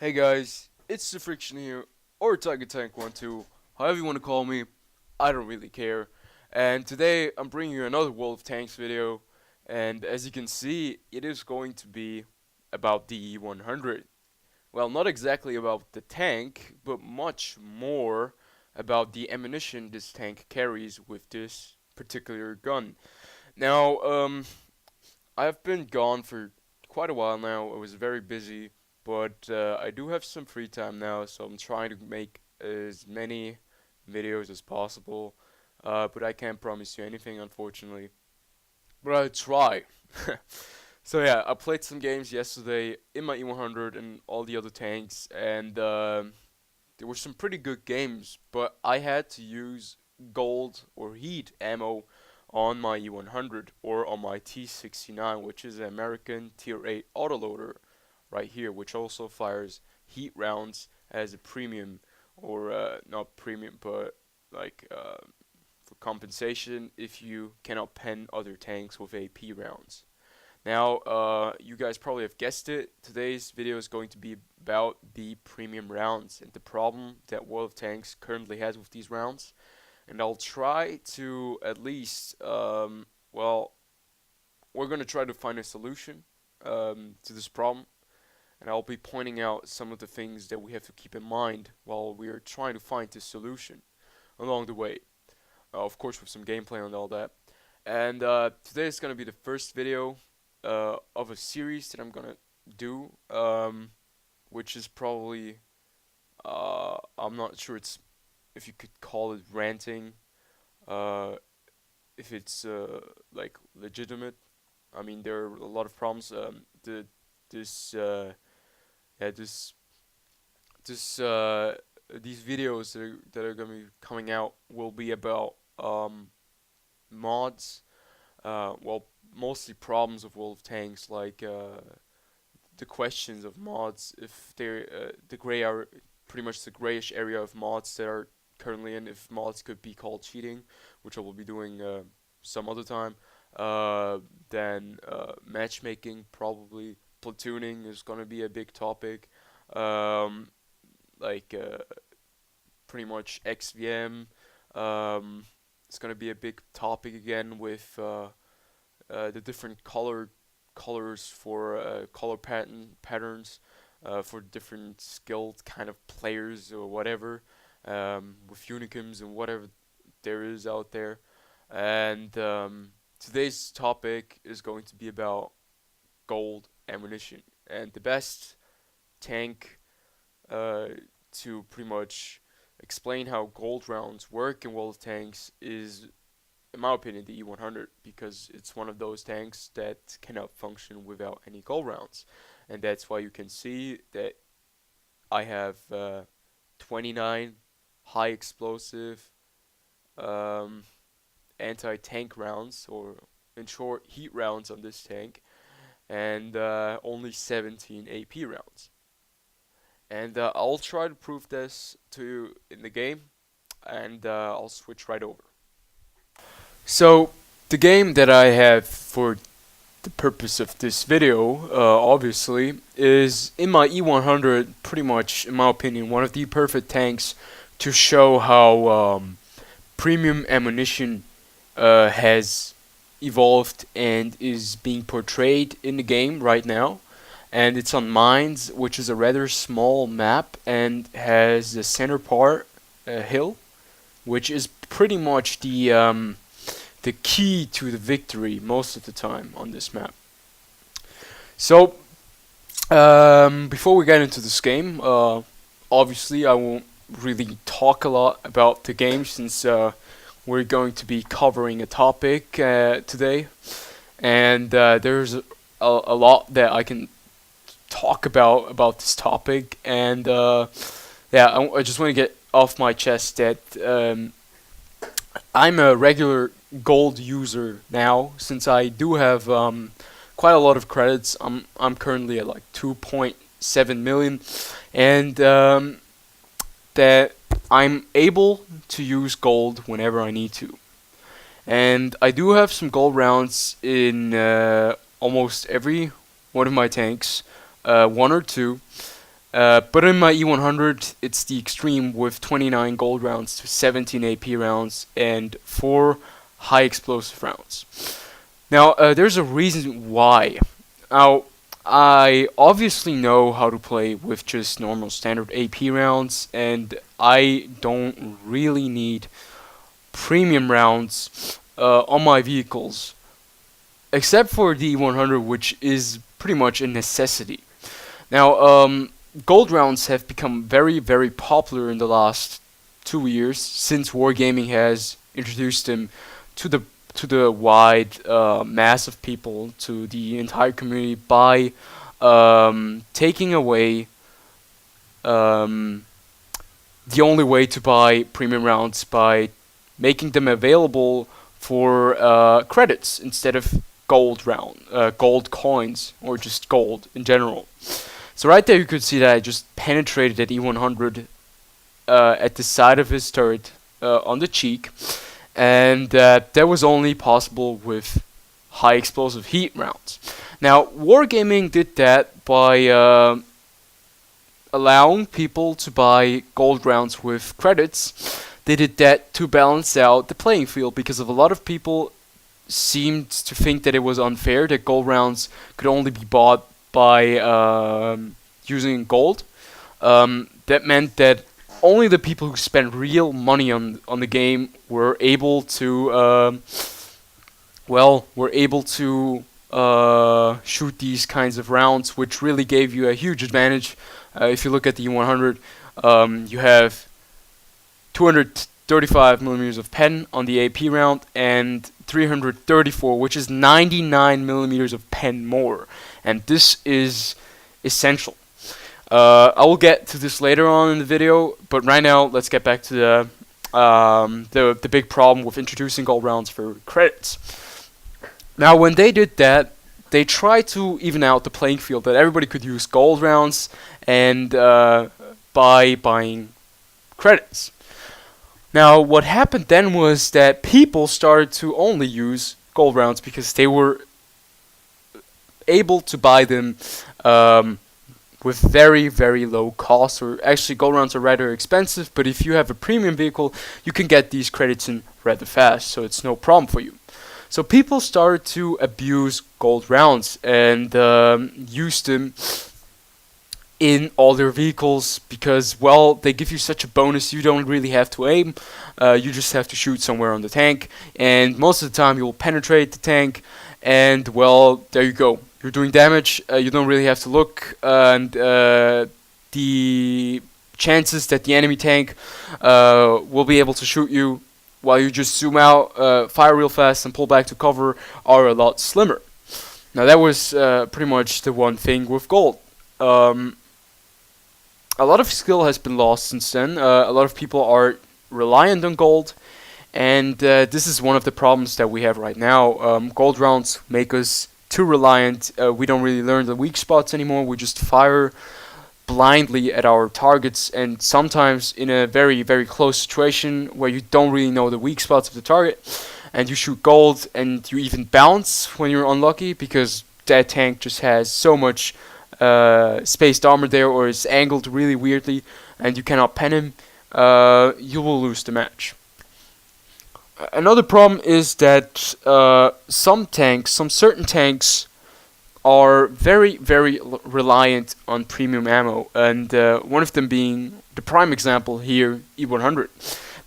Hey guys, it's TheFrXion here, or Tiger Tank 12, however you want to call me, I don't really care. And today I'm bringing you another World of Tanks video, and as you can see, it is going to be about the E100. Well, not exactly about the tank, but much more about the ammunition this tank carries with this particular gun. Now, I've been gone for quite a while now. I was very busy, but I do have some free time now, so I'm trying to make as many videos as possible. But I can't promise you anything, unfortunately. But I'll try. So yeah, I played some games yesterday in my E100 and all the other tanks, and there were some pretty good games, but I had to use gold or heat ammo on my E100 or on my T69, which is an American Tier 8 autoloader right here, which also fires heat rounds as a premium, or not premium, but like for compensation if you cannot pen other tanks with AP rounds. Now, you guys probably have guessed it. Today's video is going to be about the premium rounds and the problem that World of Tanks currently has with these rounds. And I'll try to at least, well, we're going to try to find a solution to this problem. And I'll be pointing out some of the things that we have to keep in mind while we're trying to find this solution along the way. Of course, with some gameplay and all that. And today is going to be the first video of a series that I'm gonna do, which is probably I'm not sure it's if you could call it ranting, uh, if it's like legitimate. I mean, there are a lot of problems. The this yeah this this these videos that are gonna be coming out will be about mods. Well, mostly problems of World of Tanks, like the questions of mods, if they're the gray are pretty much the grayish area of mods that are currently in, if mods could be called cheating, which I will be doing some other time. Then matchmaking, probably platooning is gonna be a big topic. Um, like pretty much XVM. It's gonna be a big topic again with the different colors for color patterns for different skilled kind of players or whatever, with unicums and whatever there is out there. And today's topic is going to be about gold ammunition and the best tank uh, to pretty much explain how gold rounds work in World of Tanks is, in my opinion, the E100, because it's one of those tanks that cannot function without any gold rounds. And that's why you can see that I have 29 high explosive um, anti-tank rounds, or in short, heat rounds on this tank, and only 17 AP rounds. And I'll try to prove this to you in the game, and I'll switch right over. So, the game that I have for the purpose of this video, obviously, is in my E100, pretty much, in my opinion, one of the perfect tanks to show how premium ammunition has evolved and is being portrayed in the game right now. And it's on Mines, which is a rather small map and has the center part, a hill, which is pretty much the key to the victory most of the time on this map. So, before we get into this game, obviously I won't really talk a lot about the game since we're going to be covering a topic today, and there's a lot that I can talk about this topic, and yeah, I just want to get off my chest that I'm a regular gold user now, since I do have quite a lot of credits. I'm currently at like 2.7 million, and that I'm able to use gold whenever I need to. And I do have some gold rounds in almost every one of my tanks, one or two. But in my E100, it's the extreme with 29 gold rounds to 17 AP rounds and 4 high explosive rounds. Now, there's a reason why. Now, I obviously know how to play with just normal standard AP rounds, and I don't really need premium rounds on my vehicles, except for the 100, which is pretty much a necessity. Now, gold rounds have become very, very popular in the last 2 years since wargaming has introduced them to the wide mass of people, to the entire community, by taking away the only way to buy premium rounds by making them available for credits instead of gold coins, or just gold in general. So right there you could see that I just penetrated that E100 at the side of his turret on the cheek, and that was only possible with high explosive heat rounds. Now, wargaming did that by allowing people to buy gold rounds with credits. They did that to balance out the playing field, because of a lot of people seemed to think that it was unfair that gold rounds could only be bought by using gold. That meant that only the people who spent real money on the game were able to shoot these kinds of rounds, which really gave you a huge advantage. If you look at the 100, you have 235 millimeters of pen on the AP round and 334, which is 99 millimeters of pen more, and this is essential. I will get to this later on in the video, but right now let's get back to the big problem with introducing gold rounds for credits. Now, when they did that, they tried to even out the playing field, that everybody could use gold rounds and by buying credits. Now, what happened then was that people started to only use gold rounds because they were able to buy them with very, very low cost. Or actually, gold rounds are rather expensive, but if you have a premium vehicle, you can get these credits in rather fast, so it's no problem for you. So people started to abuse gold rounds and use them in all their vehicles because, well, they give you such a bonus. You don't really have to aim. You just have to shoot somewhere on the tank, and most of the time you'll penetrate the tank, and, well, there you go. You're doing damage. You don't really have to look, and the chances that the enemy tank will be able to shoot you while you just zoom out, fire real fast, and pull back to cover are a lot slimmer. Now, that was pretty much the one thing with gold. A lot of skill has been lost since then. A lot of people are reliant on gold, and this is one of the problems that we have right now. Gold rounds make us too reliant. We don't really learn the weak spots anymore. We just fire blindly at our targets, and sometimes in a very, very close situation where you don't really know the weak spots of the target, and you shoot gold, and you even bounce when you're unlucky because that tank just has so much spaced armor there, or is angled really weirdly, and you cannot pen him. You will lose the match. Another problem is that some certain tanks are very, very reliant on premium ammo, and one of them being the prime example here, E100.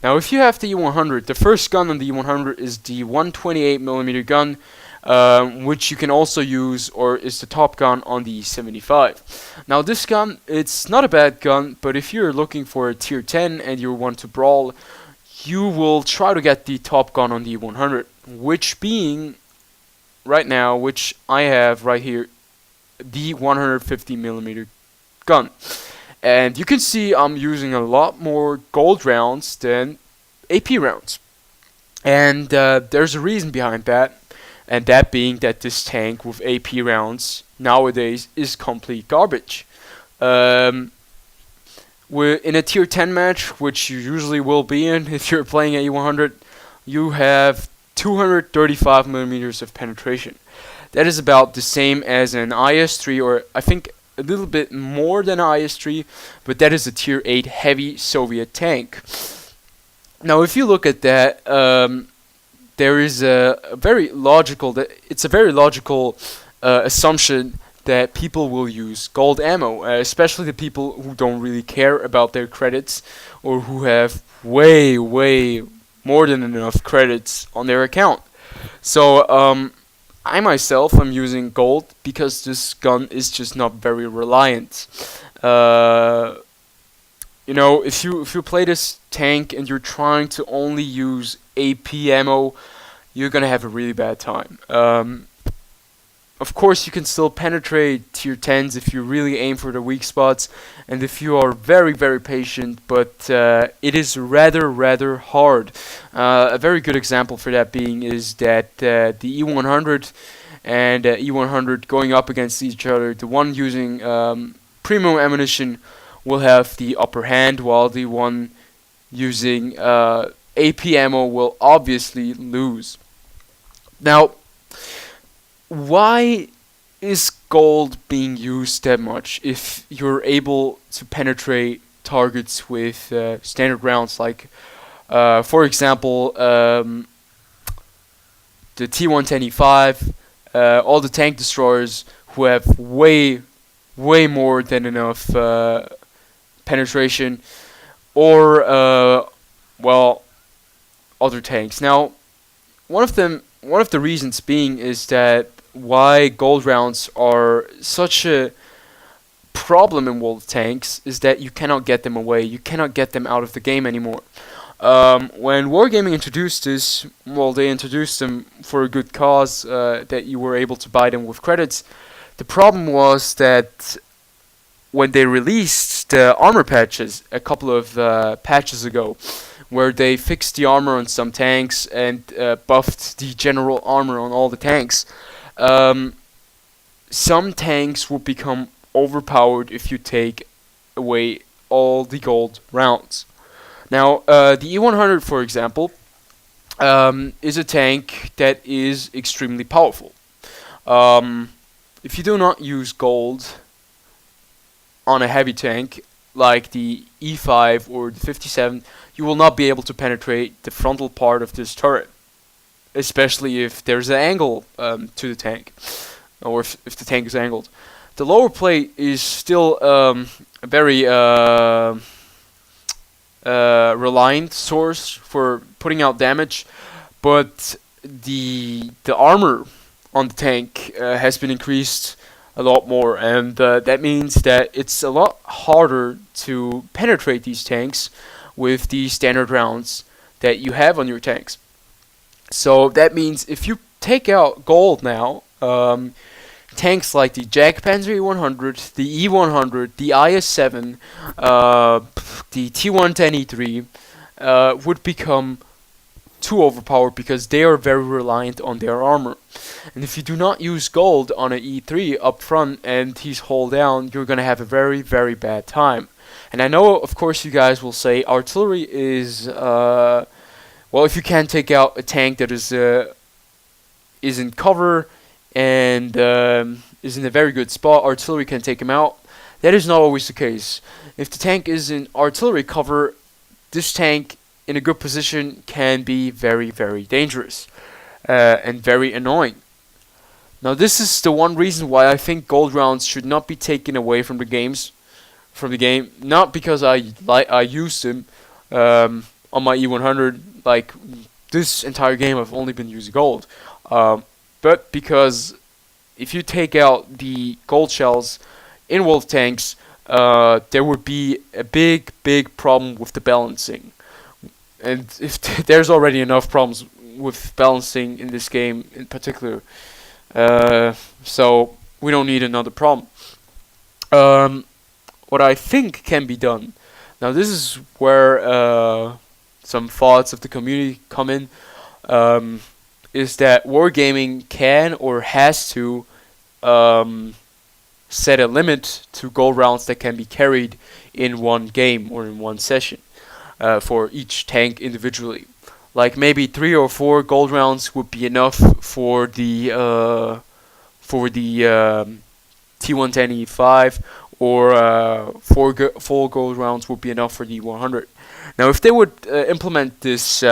Now, if you have the E100, the first gun on the E100 is the 128mm gun, which you can also use, or is the top gun on the 75. Now, this gun, it's not a bad gun, but if you're looking for a tier 10 and you want to brawl, you will try to get the top gun on the 100, which being right now, which I have right here, the 150mm gun. And you can see I'm using a lot more gold rounds than AP rounds. And there's a reason behind that, and that being that this tank with AP rounds nowadays is complete garbage. We're in a tier 10 match, which you usually will be in if you're playing at E100, you have 235 millimeters of penetration. That is about the same as an IS-3, or I think a little bit more than IS-3, but that is a Tier 8 heavy Soviet tank. Now, if you look at that, there is a very logical assumption that people will use gold ammo, especially the people who don't really care about their credits or who have way more than enough credits on their account. So I myself am using gold because this gun is just not very reliant. If you play this tank and you're trying to only use AP ammo, you're gonna have a really bad time. Of course, you can still penetrate tier 10s if you really aim for the weak spots and if you are very patient, but it is rather hard. A very good example for that being is that the E100 and E100 going up against each other, the one using premium ammunition will have the upper hand, while the one using AP ammo will obviously lose. Now, why is gold being used that much if you're able to penetrate targets with standard rounds, like for example the T110E5, all the tank destroyers who have way more than enough penetration, or other tanks. Now, one of the reasons being is that why gold rounds are such a problem in world tanks is that you cannot get them away. You cannot get them out of the game anymore. When Wargaming introduced this, they introduced them for a good cause, that you were able to buy them with credits. The problem was that when they released the armor patches a couple of patches ago, where they fixed the armor on some tanks and buffed the general armor on all the tanks, some tanks will become overpowered if you take away all the gold rounds. Now, the E100, for example, is a tank that is extremely powerful. If you do not use gold on a heavy tank like the E5 or the 57, you will not be able to penetrate the frontal part of this turret, especially if there's an angle to the tank, or if the tank is angled. The lower plate is still a very reliant source for putting out damage, but the armor on the tank has been increased a lot more, and that means that it's a lot harder to penetrate these tanks with the standard rounds that you have on your tanks. So that means if you take out gold now, tanks like the Jagdpanzer E100, the E100, the IS-7, the T110E3 would become too overpowered because they are very reliant on their armor. And if you do not use gold on an E3 up front and he's hull down, you're going to have a very bad time. And I know, of course, you guys will say artillery is... if you can't take out a tank that is in cover and is in a very good spot, artillery can take him out. That is not always the case. If the tank is in artillery cover, this tank in a good position can be very dangerous and very annoying. Now, this is the one reason why I think gold rounds should not be taken away from the game. Not because I used them on my E100. Like, this entire game I've only been using gold, but because if you take out the gold shells in wolf tanks, there would be a big problem with the balancing. And if there's already enough problems with balancing in this game in particular, so we don't need another problem. What I think can be done, now this is where some thoughts of the community come in, is that Wargaming can or has to set a limit to gold rounds that can be carried in one game or in one session for each tank individually. Like maybe 3 or 4 gold rounds would be enough for the T110 E5 or 4 gold rounds would be enough for the 100. Now, if they would implement this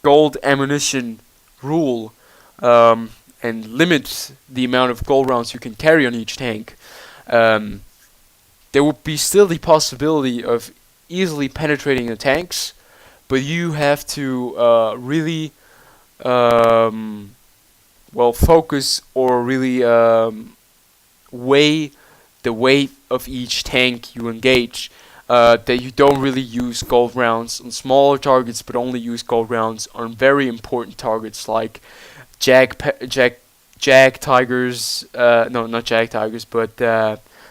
gold ammunition rule and limit the amount of gold rounds you can carry on each tank, there would be still the possibility of easily penetrating the tanks, but you have to really focus or really weigh the weight of each tank you engage. That you don't really use gold rounds on smaller targets, but only use gold rounds on very important targets like Jag Tigers. No, not Jag Tigers, but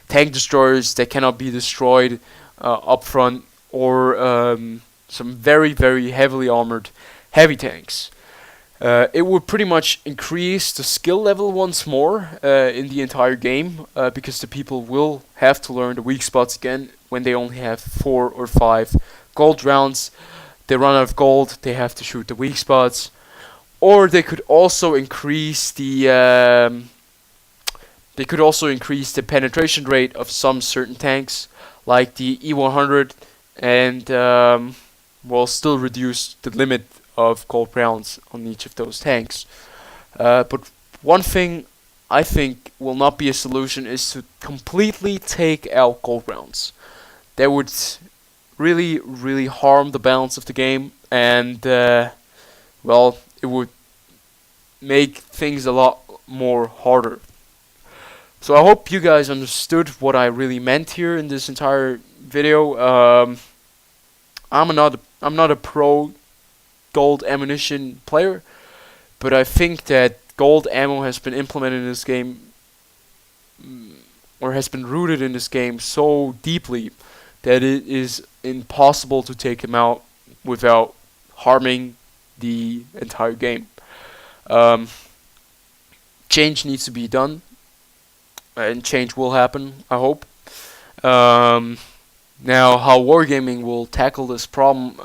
tank destroyers that cannot be destroyed up front, or some very, very heavily armored heavy tanks. It would pretty much increase the skill level once more in the entire game, because the people will have to learn the weak spots again when they only have 4 or 5 gold rounds. They run out of gold, they have to shoot the weak spots. Or they could also increase the penetration rate of some certain tanks, like the E100, and still reduce the limit of gold rounds on each of those tanks. But one thing I think will not be a solution is to completely take out gold rounds. That would really, really harm the balance of the game, and it would make things a lot more harder. So I hope you guys understood what I really meant here in this entire video. I'm not a pro gold ammunition player, but I think that gold ammo has been implemented in this game, or has been rooted in this game so deeply that it is impossible to take him out without harming the entire game. Change needs to be done, and change will happen, I hope. Now, how Wargaming will tackle this problem,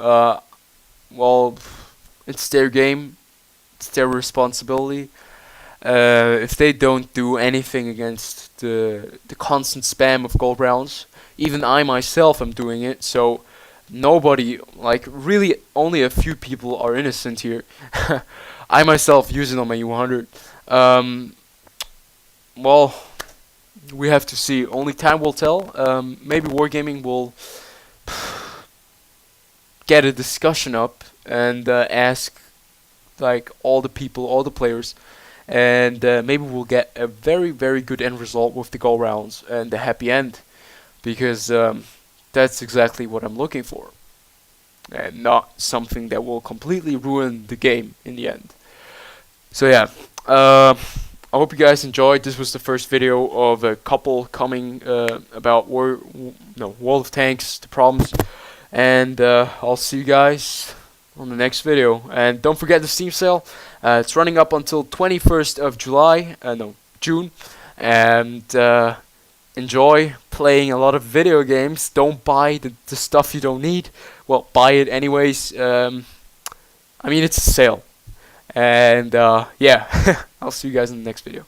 it's their game, it's their responsibility. If they don't do anything against the constant spam of gold rounds, even I myself am doing it, so nobody, like really only a few people are innocent here. I myself use it on my U100. We have to see. Only time will tell. Maybe Wargaming will get a discussion up and ask like all the people, all the players, and maybe we'll get a very, very good end result with the gold rounds and the happy end, because that's exactly what I'm looking for, and not something that will completely ruin the game in the end. So yeah, I hope you guys enjoyed. This was the first video of a couple coming about World of Tanks, the problems, and I'll see you guys on the next video. And don't forget the Steam sale. It's running up until 21st of June, and enjoy playing a lot of video games. Don't buy the stuff you don't need. Well, buy it anyways. I mean, it's a sale. And yeah, I'll see you guys in the next video.